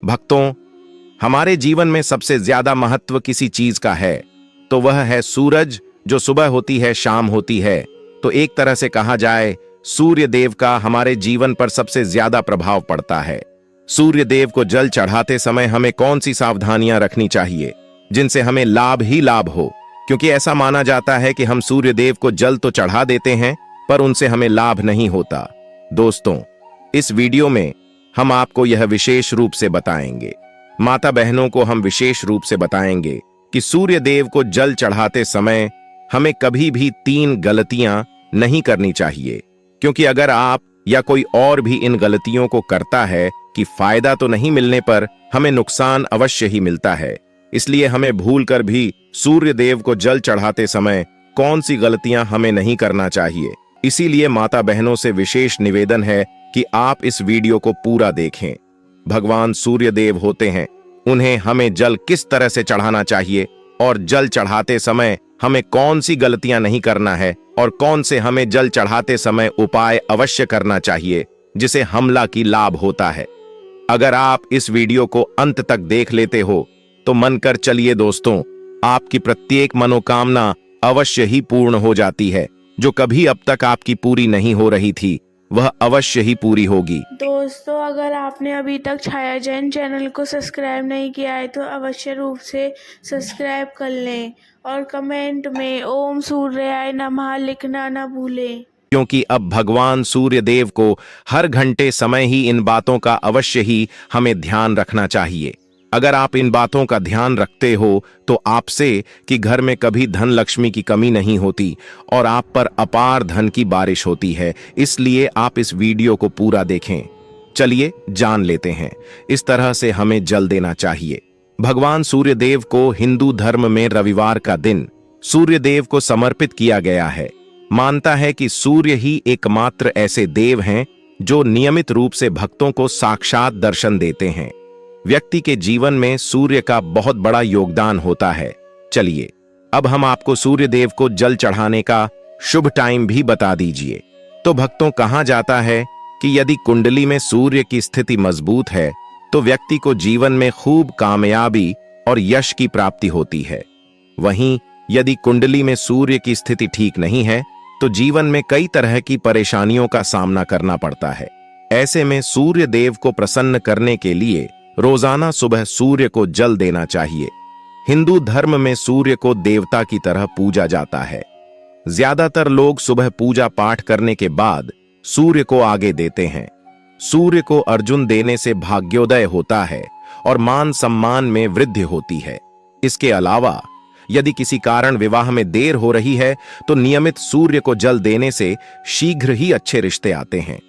भक्तों, हमारे जीवन में सबसे ज्यादा महत्व किसी चीज का है तो वह है सूरज। जो सुबह होती है शाम होती है, तो एक तरह से कहा जाए सूर्य देव का हमारे जीवन पर सबसे ज्यादा प्रभाव पड़ता है। सूर्य देव को जल चढ़ाते समय हमें कौन सी सावधानियां रखनी चाहिए जिनसे हमें लाभ ही लाभ हो, क्योंकि ऐसा माना जाता है कि हम सूर्य देव को जल तो चढ़ा देते हैं पर उनसे हमें लाभ नहीं होता। दोस्तों, इस वीडियो में हम आपको यह विशेष रूप से बताएंगे, माता बहनों को हम विशेष रूप से बताएंगे कि सूर्य देव को जल चढ़ाते समय हमें कभी भी 3 गलतियां नहीं करनी चाहिए, क्योंकि अगर आप या कोई और भी इन गलतियों को करता है कि फायदा तो नहीं मिलने पर हमें नुकसान अवश्य ही मिलता है। इसलिए हमें भूलकर भी सूर्य देव को जल चढ़ाते समय कौन सी गलतियां हमें नहीं करना चाहिए। इसीलिए माता बहनों से विशेष निवेदन है कि आप इस वीडियो को पूरा देखें। भगवान सूर्य देव होते हैं, उन्हें हमें जल किस तरह से चढ़ाना चाहिए और जल चढ़ाते समय हमें कौन सी गलतियां नहीं करना है और कौन से हमें जल चढ़ाते समय उपाय अवश्य करना चाहिए जिसे हमला की लाभ होता है। अगर आप इस वीडियो को अंत तक देख लेते हो तो मन कर चलिए दोस्तों, आपकी प्रत्येक मनोकामना अवश्य ही पूर्ण हो जाती है। जो कभी अब तक आपकी पूरी नहीं हो रही थी वह अवश्य ही पूरी होगी। दोस्तों, अगर आपने अभी तक छाया जैन चैनल को सब्सक्राइब नहीं किया है तो अवश्य रूप से सब्सक्राइब कर लें और कमेंट में ओम सूर्याय नमः लिखना न भूलें, क्योंकि अब भगवान सूर्य देव को हर घंटे समय ही इन बातों का अवश्य ही हमें ध्यान रखना चाहिए। अगर आप इन बातों का ध्यान रखते हो तो आपसे कि घर में कभी धन लक्ष्मी की कमी नहीं होती और आप पर अपार धन की बारिश होती है। इसलिए आप इस वीडियो को पूरा देखें। चलिए जान लेते हैं इस तरह से हमें जल देना चाहिए। भगवान सूर्य देव को हिंदू धर्म में रविवार का दिन सूर्य देव को समर्पित किया गया है। मानता है कि सूर्य ही एकमात्र ऐसे देव हैं जो नियमित रूप से भक्तों को साक्षात दर्शन देते हैं। व्यक्ति के जीवन में सूर्य का बहुत बड़ा योगदान होता है। चलिए अब हम आपको सूर्य देव को जल चढ़ाने का शुभ टाइम भी बता दीजिए। तो भक्तों, कहा जाता है कि यदि कुंडली में सूर्य की स्थिति मजबूत है तो व्यक्ति को जीवन में खूब कामयाबी और यश की प्राप्ति होती है। वहीं यदि कुंडली में सूर्य की स्थिति ठीक नहीं है तो जीवन में कई तरह की परेशानियों का सामना करना पड़ता है। ऐसे में सूर्य देव को प्रसन्न करने के लिए रोजाना सुबह सूर्य को जल देना चाहिए। हिंदू धर्म में सूर्य को देवता की तरह पूजा जाता है। ज्यादातर लोग सुबह पूजा पाठ करने के बाद सूर्य को आगे देते हैं। सूर्य को अर्जुन देने से भाग्योदय होता है और मान सम्मान में वृद्धि होती है। इसके अलावा यदि किसी कारण विवाह में देर हो रही है तो नियमित सूर्य को जल देने से शीघ्र ही अच्छे रिश्ते आते हैं।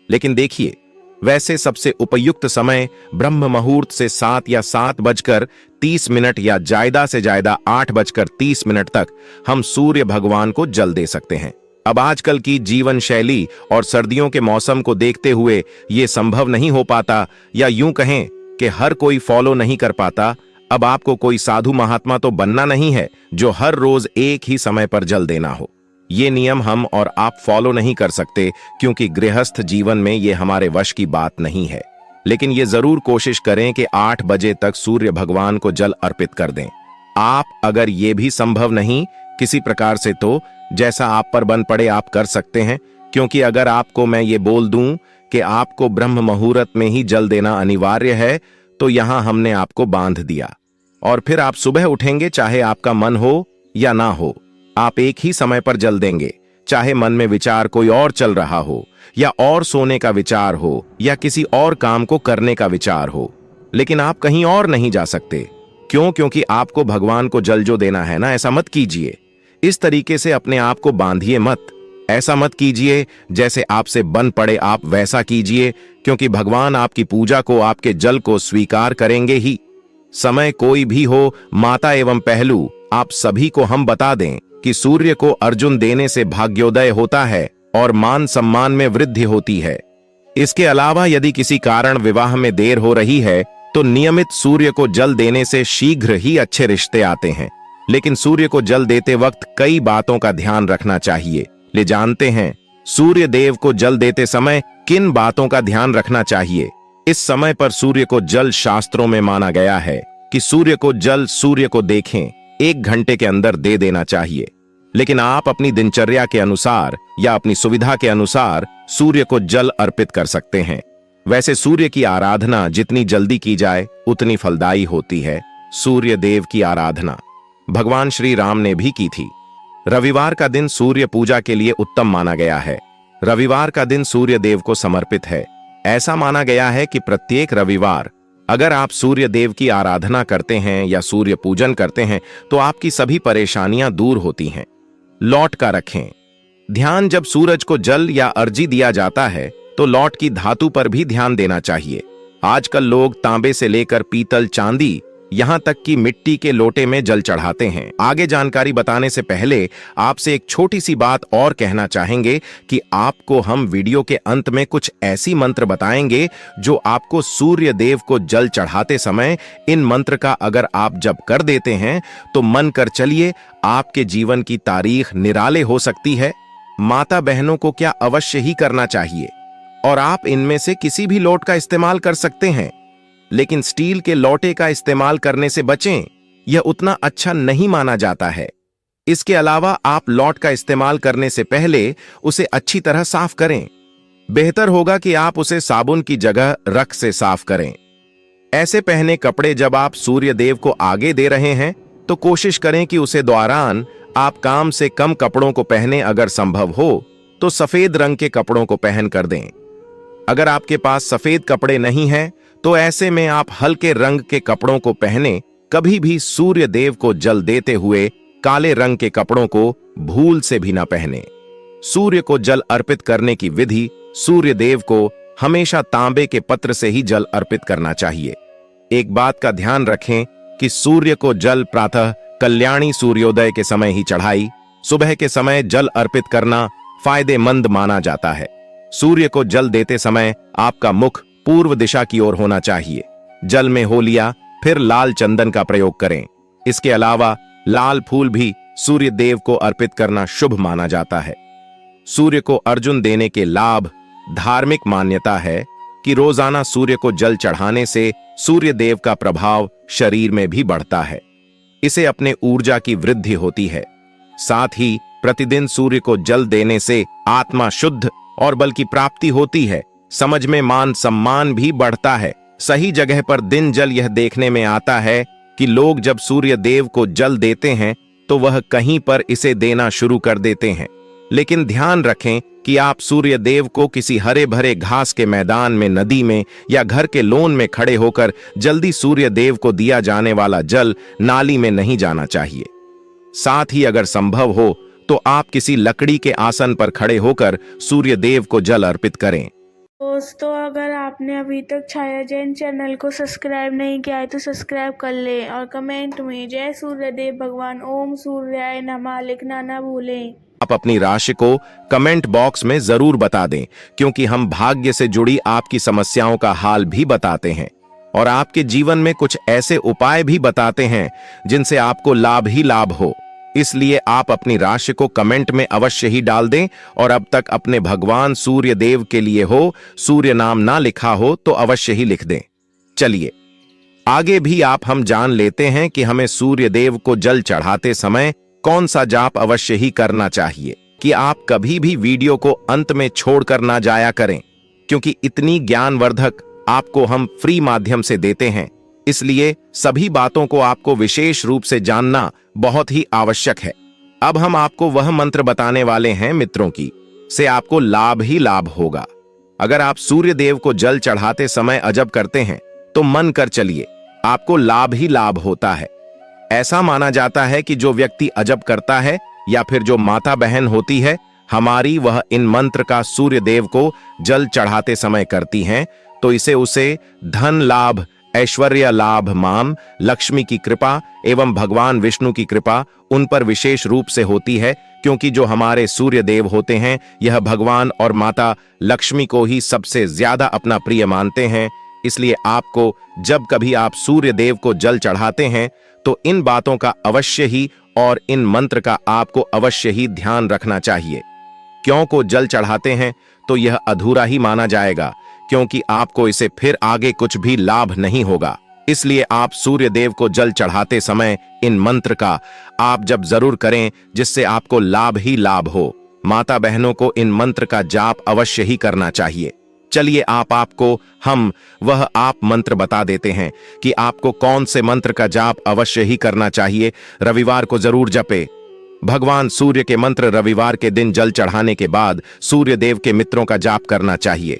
लेकिन देखिए, वैसे सबसे उपयुक्त समय ब्रह्म मुहूर्त से 7 या 7:30 या ज्यादा से ज्यादा 8:30 तक हम सूर्य भगवान को जल दे सकते हैं। अब आजकल की जीवन शैली और सर्दियों के मौसम को देखते हुए ये संभव नहीं हो पाता, या यूं कहें कि हर कोई फॉलो नहीं कर पाता। अब आपको कोई साधु महात्मा तो बनना नहीं है जो हर रोज एक ही समय पर जल देना हो। ये नियम हम और आप फॉलो नहीं कर सकते, क्योंकि गृहस्थ जीवन में ये हमारे वश की बात नहीं है। लेकिन ये जरूर कोशिश करें कि 8 बजे तक सूर्य भगवान को जल अर्पित कर दें। आप अगर ये भी संभव नहीं किसी प्रकार से तो जैसा आप पर बन पड़े आप कर सकते हैं, क्योंकि अगर आपको मैं ये बोल दूं कि आपको ब्रह्म मुहूर्त में ही जल देना अनिवार्य है तो यहां हमने आपको बांध दिया और फिर आप सुबह उठेंगे, चाहे आपका मन हो या ना हो, आप एक ही समय पर जल देंगे। चाहे मन में विचार कोई और चल रहा हो या और सोने का विचार हो या किसी और काम को करने का विचार हो, लेकिन आप कहीं और नहीं जा सकते। क्यों? क्योंकि आपको भगवान को जल जो देना है ना, ऐसा मत कीजिए। इस तरीके से अपने आप को बांधिए मत। ऐसा मत कीजिए जैसे आपसे बन पड़े आप वैसा कीजिए, क्योंकि भगवान आपकी पूजा को, आपके जल को स्वीकार करेंगे ही। समय कोई भी हो, माता एवं पहलू आप सभी को हम बता दें कि सूर्य को अर्जुन देने से भाग्योदय होता है और मान सम्मान में वृद्धि होती है। इसके अलावा यदि किसी कारण विवाह में देर हो रही है तो नियमित सूर्य को जल देने से शीघ्र ही अच्छे रिश्ते आते हैं। लेकिन सूर्य को जल देते वक्त कई बातों का ध्यान रखना चाहिए। ले जानते हैं सूर्य देव को जल देते समय किन बातों का ध्यान रखना चाहिए। इस समय पर सूर्य को जल शास्त्रों में माना गया है कि सूर्य को जल सूर्य को देखें 1 घंटे के अंदर दे देना चाहिए। लेकिन आप अपनी दिनचर्या के अनुसार या अपनी सुविधा के अनुसार सूर्य को जल अर्पित कर सकते हैं। वैसे सूर्य की आराधना जितनी जल्दी की जाए उतनी फलदायी होती है। सूर्य देव की आराधना भगवान श्री राम ने भी की थी। रविवार का दिन सूर्य पूजा के लिए उत्तम माना गया है। रविवार का दिन सूर्य देव को समर्पित है। ऐसा माना गया है कि प्रत्येक रविवार अगर आप सूर्य देव की आराधना करते हैं या सूर्य पूजन करते हैं तो आपकी सभी परेशानियां दूर होती हैं। लौट का रखें ध्यान। जब सूरज को जल या अर्जी दिया जाता है तो लौट की धातु पर भी ध्यान देना चाहिए। आजकल लोग तांबे से लेकर पीतल, चांदी, यहां तक कि मिट्टी के लोटे में जल चढ़ाते हैं। आगे जानकारी बताने से पहले आपसे एक छोटी सी बात और कहना चाहेंगे कि आपको हम वीडियो के अंत में कुछ ऐसी मंत्र बताएंगे जो आपको सूर्य देव को जल चढ़ाते समय इन मंत्र का अगर आप जप कर देते हैं तो मन कर चलिए आपके जीवन की तारीख निराले हो सकती है। माता बहनों को क्या अवश्य ही करना चाहिए, और आप इनमें से किसी भी लोट का इस्तेमाल कर सकते हैं, लेकिन स्टील के लोटे का इस्तेमाल करने से बचें, यह उतना अच्छा नहीं माना जाता है। इसके अलावा आप लौट का इस्तेमाल करने से पहले उसे अच्छी तरह साफ करें। बेहतर होगा कि आप उसे साबुन की जगह रख से साफ करें। ऐसे पहने कपड़े जब आप सूर्य देव को आगे दे रहे हैं तो कोशिश करें कि उसे दौरान आप काम से कम कपड़ों को पहने। अगर संभव हो तो सफेद रंग के कपड़ों को पहन कर दें। अगर आपके पास सफेद कपड़े नहीं हैं तो ऐसे में आप हल्के रंग के कपड़ों को पहने। कभी भी सूर्य देव को जल देते हुए काले रंग के कपड़ों को भूल से भी ना पहने। सूर्य को जल अर्पित करने की विधि। सूर्य देव को हमेशा तांबे के पत्र से ही जल अर्पित करना चाहिए। एक बात का ध्यान रखें कि सूर्य को जल प्रातः कल्याणी सूर्योदय के समय ही चढ़ाई। सुबह के समय जल अर्पित करना फायदेमंद माना जाता है। सूर्य को जल देते समय आपका मुख पूर्व दिशा की ओर होना चाहिए। जल में हो लिया फिर लाल चंदन का प्रयोग करें। इसके अलावा लाल फूल भी सूर्य देव को अर्पित करना शुभ माना जाता है। सूर्य को अर्जुन देने के लाभ। धार्मिक मान्यता है कि रोजाना सूर्य को जल चढ़ाने से सूर्य देव का प्रभाव शरीर में भी बढ़ता है। इसे अपने ऊर्जा की वृद्धि होती है। साथ ही प्रतिदिन सूर्य को जल देने से आत्मा शुद्ध और बल की प्राप्ति होती है। समझ में मान सम्मान भी बढ़ता है। सही जगह पर दिन जल यह देखने में आता है कि लोग जब सूर्य देव को जल देते हैं तो वह कहीं पर इसे देना शुरू कर देते हैं। लेकिन ध्यान रखें कि आप सूर्य देव को किसी हरे भरे घास के मैदान में, नदी में या घर के लोन में खड़े होकर जल्दी सूर्य देव को दिया जाने वाला जल नाली में नहीं जाना चाहिए। साथ ही अगर संभव हो तो आप किसी लकड़ी के आसन पर खड़े होकर सूर्य देव को जल अर्पित करें। दोस्तों, अगर आपने अभी तक छाया जैन चैनल को सब्सक्राइब नहीं किया है तो सब्सक्राइब कर लें और कमेंट में जय सूर्यदेव भगवान ओम सूर्याय नमः लिखना न भूलें। आप अपनी राशि को कमेंट बॉक्स में जरूर बता दें, क्योंकि हम भाग्य से जुड़ी आपकी समस्याओं का हाल भी बताते हैं और आपके जीवन में कुछ ऐसे उपाय भी बताते हैं जिनसे आपको लाभ ही लाभ हो। इसलिए आप अपनी राशि को कमेंट में अवश्य ही डाल दें और अब तक अपने भगवान सूर्य देव के लिए हो सूर्य नाम ना लिखा हो तो अवश्य ही लिख दें। चलिए आगे भी हम जान लेते हैं कि हमें सूर्य देव को जल चढ़ाते समय कौन सा जाप अवश्य ही करना चाहिए। कि आप कभी भी वीडियो को अंत में छोड़कर ना जाया करें, क्योंकि इतनी ज्ञानवर्धक आपको हम फ्री माध्यम से देते हैं। इसलिए सभी बातों को आपको विशेष रूप से जानना बहुत ही आवश्यक है। अब हम आपको वह मंत्र बताने वाले हैं मित्रों की से आपको लाभ ही लाभ होगा। अगर आप सूर्य देव को जल चढ़ाते समय अजब करते हैं तो मन कर चलिए आपको लाभ ही लाभ होता है। ऐसा माना जाता है कि जो व्यक्ति अजब करता है या फिर जो माता बहन होती है हमारी, वह इन मंत्र का सूर्य देव को जल चढ़ाते समय करती हैं तो इसे उसे धन लाभ, ऐश्वर्य लाभ, माम लक्ष्मी की कृपा एवं भगवान विष्णु की कृपा उन पर विशेष रूप से होती है, क्योंकि जो हमारे सूर्य देव होते हैं यह भगवान और माता लक्ष्मी को ही सबसे ज्यादा अपना प्रिय मानते हैं। इसलिए आपको जब कभी आप सूर्य देव को जल चढ़ाते हैं तो इन बातों का अवश्य ही और इन मंत्र का आपको अवश्य ही ध्यान रखना चाहिए। क्यों को जल चढ़ाते हैं तो यह अधूरा ही माना जाएगा, क्योंकि आपको इसे फिर आगे कुछ भी लाभ नहीं होगा। इसलिए आप सूर्य देव को जल चढ़ाते समय इन मंत्र का आप जप जरूर करें, जिससे आपको लाभ ही लाभ हो। माता बहनों को इन मंत्र का जाप अवश्य ही करना चाहिए। चलिए आपको हम वह आप मंत्र बता देते हैं कि आपको कौन से मंत्र का जाप अवश्य ही करना चाहिए। रविवार को जरूर जपे भगवान सूर्य के मंत्र। रविवार के दिन जल चढ़ाने के बाद सूर्य देव के मित्रों का जाप करना चाहिए।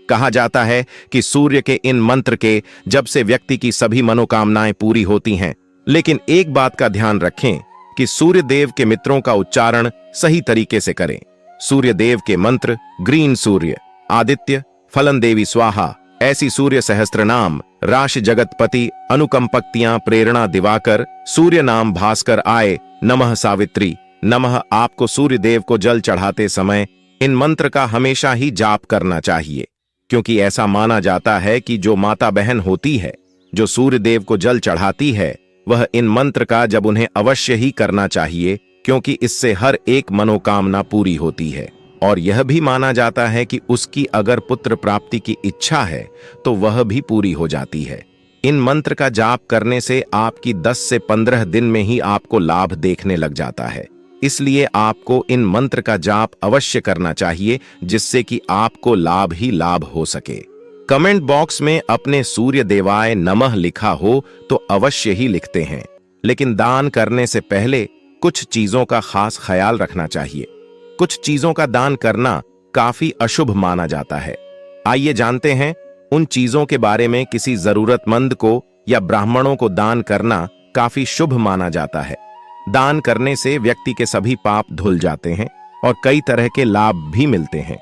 कहा जाता है कि सूर्य के इन मंत्र के जब से व्यक्ति की सभी मनोकामनाएं पूरी होती हैं। लेकिन एक बात का ध्यान रखें कि सूर्य देव के मित्रों का उच्चारण सही तरीके से करें। सूर्य देव के मंत्र ग्रीन सूर्य, आदित्य, फलन देवी स्वाहा, ऐसी सूर्य सहस्त्र नाम, राशि जगतपति, अनुकंपक्तियां, प्रेरणा दिवाकर, सूर्य नाम भास्कर आए, नमः सावित्री, नमः। आपको सूर्य देव को जल चढ़ाते समय इन मंत्र का हमेशा ही जाप करना चाहिए, क्योंकि ऐसा माना जाता है कि जो माता बहन होती है जो सूर्य देव को जल चढ़ाती है, वह इन मंत्र का जब उन्हें अवश्य ही करना चाहिए, क्योंकि इससे हर एक मनोकामना पूरी होती है। और यह भी माना जाता है कि उसकी अगर पुत्र प्राप्ति की इच्छा है तो वह भी पूरी हो जाती है। इन मंत्र का जाप करने से आपकी 10 से 15 दिन में ही आपको लाभ देखने लग जाता है। इसलिए आपको इन मंत्र का जाप अवश्य करना चाहिए, जिससे कि आपको लाभ ही लाभ हो सके। कमेंट बॉक्स में अपने सूर्य देवाय नमः लिखा हो तो अवश्य ही लिखते हैं, लेकिन दान करने से पहले कुछ चीजों का खास ख्याल रखना चाहिए। कुछ चीजों का दान करना काफी अशुभ माना जाता है। आइए जानते हैं उन चीजों के बारे में। किसी जरूरतमंद को या ब्राह्मणों को दान करना काफी शुभ माना जाता है। दान करने से व्यक्ति के सभी पाप धुल जाते हैं और कई तरह के लाभ भी मिलते हैं।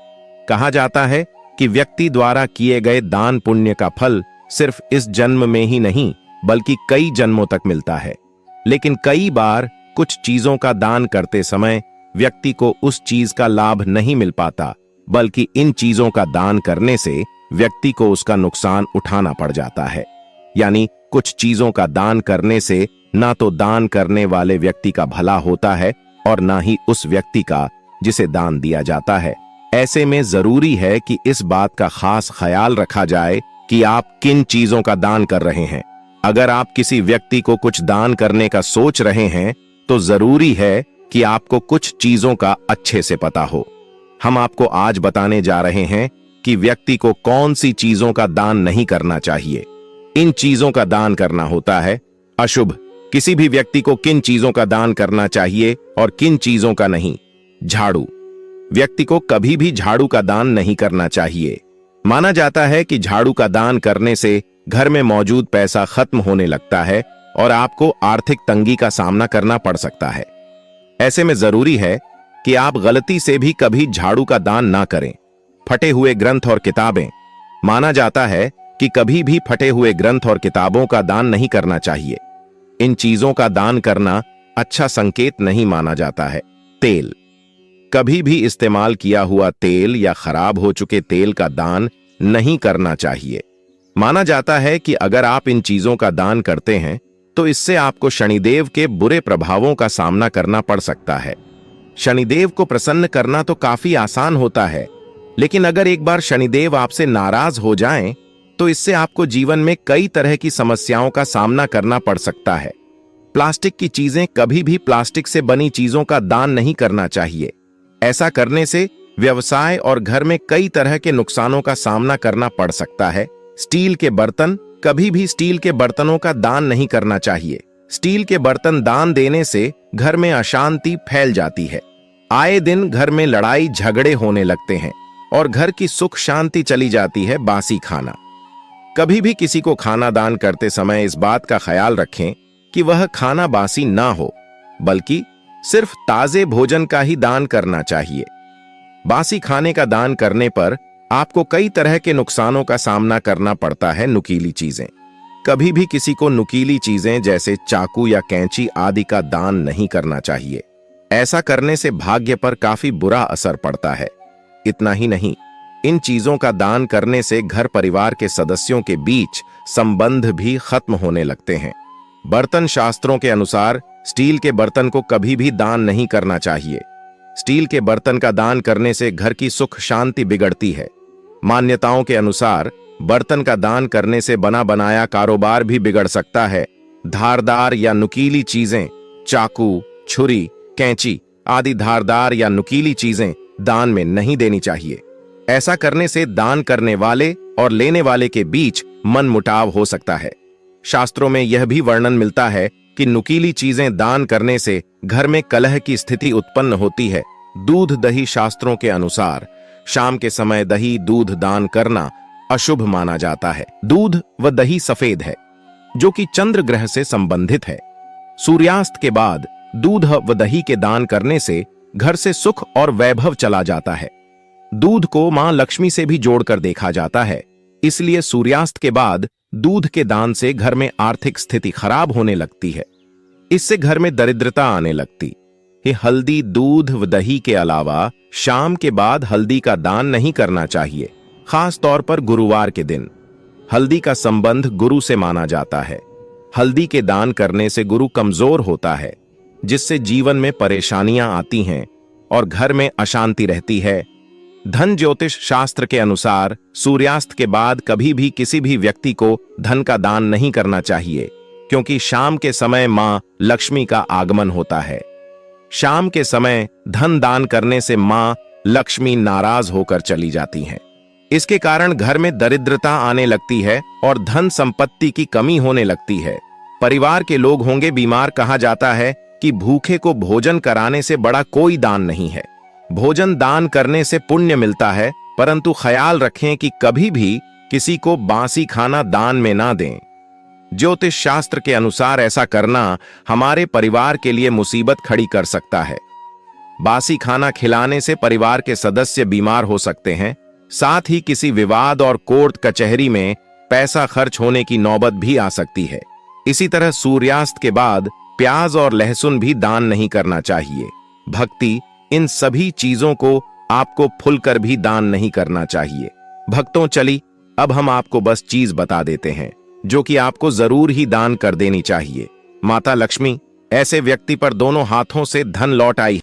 कहा जाता है कि व्यक्ति द्वारा किए गए दान पुण्य का फल सिर्फ इस जन्म में ही नहीं बल्कि कई जन्मों तक मिलता है। लेकिन कई बार कुछ चीजों का दान करते समय व्यक्ति को उस चीज का लाभ नहीं मिल पाता, बल्कि इन चीजों का दान करने से व्यक्ति को उसका नुकसान उठाना पड़ जाता है। यानी कुछ चीजों का दान करने से ना तो दान करने वाले व्यक्ति का भला होता है और ना ही उस व्यक्ति का जिसे दान दिया जाता है। ऐसे में जरूरी है कि इस बात का खास ख्याल रखा जाए कि आप किन चीजों का दान कर रहे हैं। अगर आप किसी व्यक्ति को कुछ दान करने का सोच रहे हैं तो जरूरी है कि आपको कुछ चीजों का अच्छे से पता हो। हम आपको आज बताने जा रहे हैं कि व्यक्ति को कौन सी चीजों का दान नहीं करना चाहिए। इन चीजों का दान करना होता है अशुभ। किसी भी व्यक्ति को किन चीजों का दान करना चाहिए और किन चीजों का नहीं। झाड़ू, व्यक्ति को कभी भी झाड़ू का दान नहीं करना चाहिए। माना जाता है कि झाड़ू का दान करने से घर में मौजूद पैसा खत्म होने लगता है और आपको आर्थिक तंगी का सामना करना पड़ सकता है। ऐसे में जरूरी है कि आप गलती से भी कभी झाड़ू का दान ना करें। फटे हुए ग्रंथ और किताबें, माना जाता है कि कभी भी फटे हुए ग्रंथ और किताबों का दान नहीं करना चाहिए। इन चीजों का दान करना अच्छा संकेत नहीं माना जाता है। तेल, कभी भी इस्तेमाल किया हुआ तेल या खराब हो चुके तेल का दान नहीं करना चाहिए। माना जाता है कि अगर आप इन चीजों का दान करते हैं तो इससे आपको शनिदेव के बुरे प्रभावों का सामना करना पड़ सकता है। शनिदेव को प्रसन्न करना तो काफी आसान होता है, लेकिन अगर एक बार शनिदेव आपसे नाराज हो जाएं, तो इससे आपको जीवन में कई तरह की समस्याओं का सामना करना पड़ सकता है। प्लास्टिक की चीजें, कभी भी प्लास्टिक से बनी चीजों का दान नहीं करना चाहिए। ऐसा करने से व्यवसाय और घर में कई तरह के नुकसानों का सामना करना पड़ सकता है। स्टील के बर्तन, कभी भी स्टील के बर्तनों का दान नहीं करना चाहिए। स्टील के बर्तन दान देने से घर में अशांति फैल जाती है। आए दिन घर में लड़ाई झगड़े होने लगते हैं और घर की सुख शांति चली जाती है। बासी खाना, कभी भी किसी को खाना दान करते समय इस बात का ख्याल रखें कि वह खाना बासी ना हो, बल्कि सिर्फ ताजे भोजन का ही दान करना चाहिए। बासी खाने का दान करने पर आपको कई तरह के नुकसानों का सामना करना पड़ता है। नुकीली चीजें, कभी भी किसी को नुकीली चीजें जैसे चाकू या कैंची आदि का दान नहीं करना चाहिए। ऐसा करने से भाग्य पर काफी बुरा असर पड़ता है। इतना ही नहीं, इन चीजों का दान करने से घर परिवार के सदस्यों के बीच संबंध भी खत्म होने लगते हैं। बर्तन शास्त्रों के अनुसार स्टील के बर्तन को कभी भी दान नहीं करना चाहिए। स्टील के बर्तन का दान करने से घर की सुख शांति बिगड़ती है। मान्यताओं के अनुसार बर्तन का दान करने से बना बनाया कारोबार भी बिगड़ सकता है। धारदार या नुकीली चीजें, चाकू, छुरी, कैंची आदि धारदार या नुकीली चीजें दान में नहीं देनी चाहिए। ऐसा करने से दान करने वाले और लेने वाले के बीच मनमुटाव हो सकता है। शास्त्रों में यह भी वर्णन मिलता है कि नुकीली चीजें दान करने से घर में कलह की स्थिति उत्पन्न होती है। दूध दही शास्त्रों के अनुसार शाम के समय दही दूध दान करना अशुभ माना जाता है। दूध व दही सफेद है, जो कि चंद्र ग्रह से संबंधित है। सूर्यास्त के बाद दूध व दही के दान करने से घर से सुख और वैभव चला जाता है। दूध को मां लक्ष्मी से भी जोड़कर देखा जाता है, इसलिए सूर्यास्त के बाद दूध के दान से घर में आर्थिक स्थिति खराब होने लगती है। इससे घर में दरिद्रता आने लगती है। हल्दी, दूध व दही के अलावा शाम के बाद हल्दी का दान नहीं करना चाहिए, खास तौर पर गुरुवार के दिन। हल्दी का संबंध गुरु से माना जाता है। हल्दी के दान करने से गुरु कमजोर होता है, जिससे जीवन में परेशानियां आती हैं और घर में अशांति रहती है। धन ज्योतिष शास्त्र के अनुसार सूर्यास्त के बाद कभी भी किसी भी व्यक्ति को धन का दान नहीं करना चाहिए, क्योंकि शाम के समय मां लक्ष्मी का आगमन होता है। शाम के समय धन दान करने से मां लक्ष्मी नाराज होकर चली जाती हैं। इसके कारण घर में दरिद्रता आने लगती है और धन संपत्ति की कमी होने लगती है। परिवार के लोग होंगे बीमार। कहा जाता है कि भूखे को भोजन कराने से बड़ा कोई दान नहीं है। भोजन दान करने से पुण्य मिलता है, परंतु ख्याल रखें कि कभी भी किसी को बासी खाना दान में ना दें। ज्योतिष शास्त्र के अनुसार ऐसा करना हमारे परिवार के लिए मुसीबत खड़ी कर सकता है। बासी खाना खिलाने से परिवार के सदस्य बीमार हो सकते हैं, साथ ही किसी विवाद और कोर्ट कचहरी में पैसा खर्च होने की नौबत भी आ सकती है। इसी तरह सूर्यास्त के बाद प्याज और लहसुन भी दान नहीं करना चाहिए। भक्ति, इन सभी चीजों को आपको खुलकर भी दान नहीं करना चाहिए। भक्तों, चली अब हम आपको बस चीज बता देते हैं जो कि आपको जरूर ही दान कर देनी चाहिए। माता लक्ष्मी ऐसे व्यक्ति पर दोनों हाथों से धन लौट आई